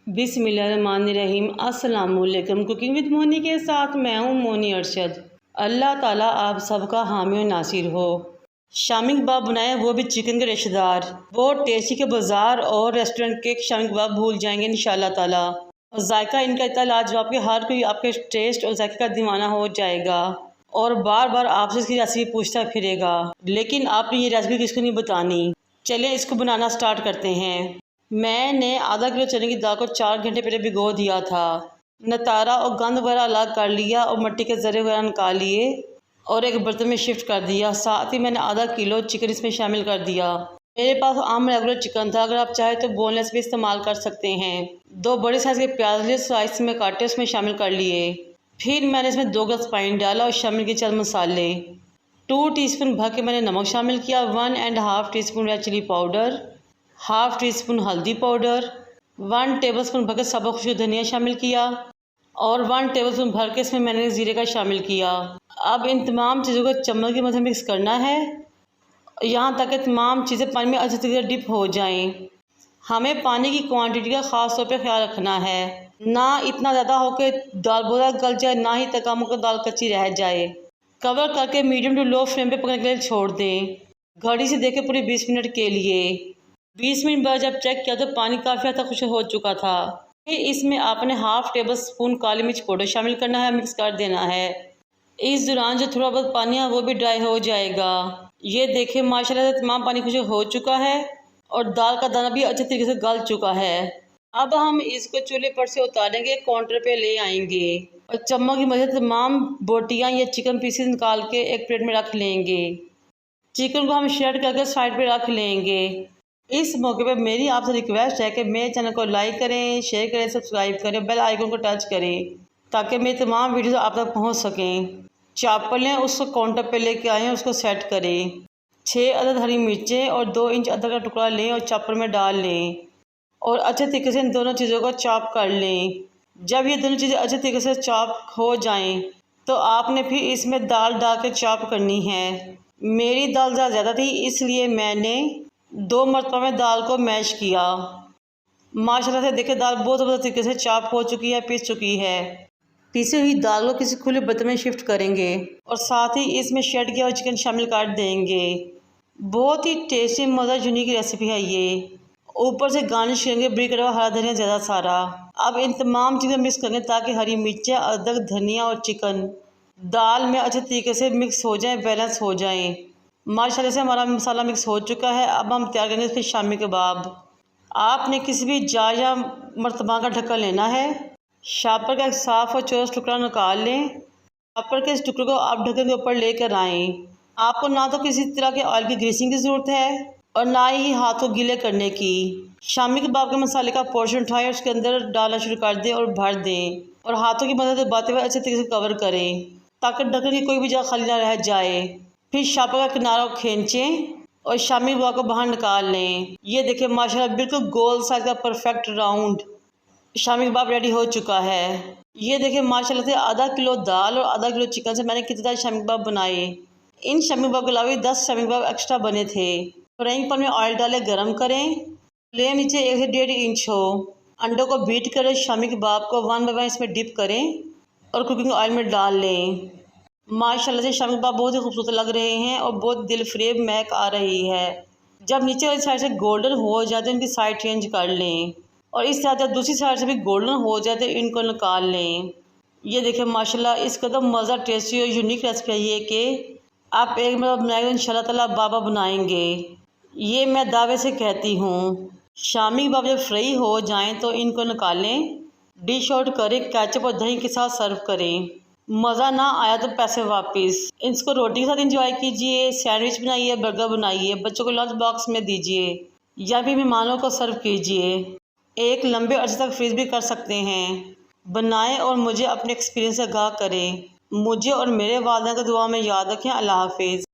बिस्मिल्लाहिर्रहमानिर्रहीम। अस्सलामुअलैकुम। Cooking with Moni के साथ मैं हूँ मोनी अरशद। अल्लाह ताला आप सबका हामी और नासिर हो। शामी कबाब बनाए, वो भी चिकन के रेशेदार, बहुत टेस्टी के बाजार और रेस्टोरेंट के शामी कबाब भूल जाएंगे इंशाल्लाह ताला। और जायका इनका इतना लाजवाब कि हर कोई आपके टेस्ट और जायके का दीवाना हो जाएगा और बार बार आपसे इसकी रेसिपी पूछता फिरेगा। लेकिन आपने ये रेसिपी किसको नहीं बतानी। चलें इसको बनाना स्टार्ट करते हैं। मैंने आधा किलो चने की दाल को 4 घंटे पहले भिगो दिया था। नतारा और गंद वगैरह अलग कर लिया और मिट्टी के ज़रे वगैरह निकाल लिए और एक बर्तन में शिफ्ट कर दिया। साथ ही मैंने आधा किलो चिकन इसमें शामिल कर दिया। मेरे पास आम रेगुलर चिकन था, अगर आप चाहें तो बोनलेस भी इस्तेमाल कर सकते हैं। 2 बड़े साइज़ के प्याज लिए स्लाइस में काटे, उसमें शामिल कर लिए। फिर मैंने इसमें 2 गिलास पानी डाला और शामिल किए चंद मसाले। 2 टीस्पून भर के मैंने नमक शामिल किया, 1.5 teaspoon red chilli powder, 1/2 teaspoon हल्दी पाउडर, 1 टेबलस्पून भर के सबक खुशबू धनिया शामिल किया और 1 टेबलस्पून भर के इसमें मैंने ज़ीरे का शामिल किया। अब इन तमाम चीज़ों को चम्मच की मदद से मिक्स करना है, यहाँ तक कि तमाम चीज़ें पानी में अच्छी तरह डिप हो जाएं। हमें पानी की क्वांटिटी का ख़ास तौर पर ख्याल रखना है, ना इतना ज़्यादा हो कि दाल बहुत गल जाए, ना ही तकम होकर दाल कच्ची रह जाए। कवर करके मीडियम टू लो फ्लेम पे पकने के लिए छोड़ दें। घड़ी से देखें पूरे 20 मिनट के लिए। 20 मिनट बाद जब चेक किया तो पानी काफ़ी हद तक खुश्क हो चुका था। फिर इसमें आपने 1/2 टेबलस्पून काली मिर्च पाउडर शामिल करना है, मिक्स कर देना है। इस दौरान जो थोड़ा बहुत पानी है वो भी ड्राई हो जाएगा। ये देखें माशाल्लाह से तमाम पानी खुश्क हो चुका है और दाल का दाना भी अच्छे तरीके से गल चुका है। अब हम इसको चूल्हे पर से उतारेंगे, काउंटर पे ले आएंगे और चम्मच की मदद से तमाम बोटियाँ या चिकन पीसेस निकाल के एक प्लेट में रख लेंगे। चिकन को हम श्रेड करके साइड पे रख लेंगे। इस मौके पर मेरी आपसे रिक्वेस्ट है कि मेरे चैनल को लाइक करें, शेयर करें, सब्सक्राइब करें, बेल आइकन को टच करें ताकि मेरी तमाम वीडियोस आप तक पहुंच सकें। चावल लें, उसको काउंटर पे लेके आएँ, उसको सेट करें। 6 अदद हरी मिर्चें और 2 इंच अदरक का टुकड़ा लें और चॉपर में डाल लें और अच्छे तरीके से इन दोनों चीज़ों को चॉप कर लें। जब ये दोनों चीज़ें अच्छे तरीके से चॉप हो जाएँ तो आपने फिर इसमें दाल डाल के चॉप करनी है। मेरी दाल ज़्यादा थी इसलिए मैंने 2 मरतबा में दाल को मैश किया। माशाल्लाह से देखिए दाल बहुत ज़बरदस्त तरीके से चॉप हो चुकी है, पिस चुकी है। पिसी हुई दाल को किसी खुले बर्तन में शिफ्ट करेंगे और साथ ही इसमें श्रेड किया हुआ चिकन शामिल कर देंगे। बहुत ही टेस्टी मज़ा यूनिक रेसिपी है ये। ऊपर से गार्निश करेंगे ब्रिक करा हरा धनिया ज़्यादा सारा। अब इन तमाम चीज़ें मिक्स करेंगे ताकि हरी मिर्चें, अदरक, धनिया और चिकन दाल में अच्छे तरीके से मिक्स हो जाएँ, बैलेंस हो जाएँ। माशाल्लाह से हमारा मसाला मिक्स हो चुका है। अब हम तैयार करेंगे इसके शामी कबाब। आपने किसी भी जार या मर्तबा का ढक्कन लेना है। शापर का एक साफ़ और चौरस टुकड़ा निकाल लें। शापर के इस टुकड़े को आप ढक्कन के ऊपर लेकर आएँ। आपको ना तो किसी तरह के ऑयल की ग्रीसिंग की ज़रूरत है और ना ही हाथों गीले करने की। शामी कबाब के मसाले का पोर्शन उठाएं, उसके अंदर डालना शुरू कर दें और भर दें और हाथों की मदद से दबाते हुए अच्छे तरीके से कवर करें ताकि ढक्कन की कोई भी जगह खाली ना रह जाए। फिर शापर का किनारा खींचें और शामी कबाब को बाहर निकाल लें। ये देखिए माशाल्लाह बिल्कुल गोल साइज का perfect round shami kebab ready हो चुका है। ये देखिए माशाल्लाह से आधा किलो दाल और आधा किलो चिकन से मैंने कितने शामी कबाब बनाए। इन शामी कबाब के अलावा 10 शामी कबाब एक्स्ट्रा बने थे। फ्राइंग पैन में ऑयल डालें, गरम करें, फ्लेम नीचे 1 से 1.5 इंच हो। अंडों को बीट करें, शामी कबाब को 1 बाय 1 इसमें डिप करें और कुकिंग ऑयल में डाल लें। माशाल्लाह से शामी कबाब बहुत ही खूबसूरत लग रहे हैं और बहुत दिलफरेब महक आ रही है। जब नीचे वाली साइड से गोल्डन हो जाए तो इनकी साइड चेंज कर लें और इस तरह जब दूसरी साइड से भी गोल्डन हो जाए तो इनको निकाल लें। ये देखें माशाल्लाह इस कदम मज़ा, टेस्टी और यूनिक रेसिपी है ये कि आप एक बार बनाएंगे इंशाल्लाह ताला बाबा बनाएंगे। ये मैं दावे से कहती हूँ। शामी कबाब जब फ्राई हो जाएं तो इनको निकालें, डिश आउट करें, केचप और दही के साथ सर्व करें। मज़ा ना आया तो पैसे वापस। इसको रोटी के साथ एंजॉय कीजिए, सैंडविच बनाइए, बर्गर बनाइए, बच्चों को लंच बॉक्स में दीजिए या फिर मेहमानों को सर्व कीजिए। एक लंबे अर्से तक फ्रीज भी कर सकते हैं। बनाएं और मुझे अपने एक्सपीरियंस से आगाह करें। मुझे और मेरे वालिदैन को दुआ में याद रखें। अल्लाह हाफिज़।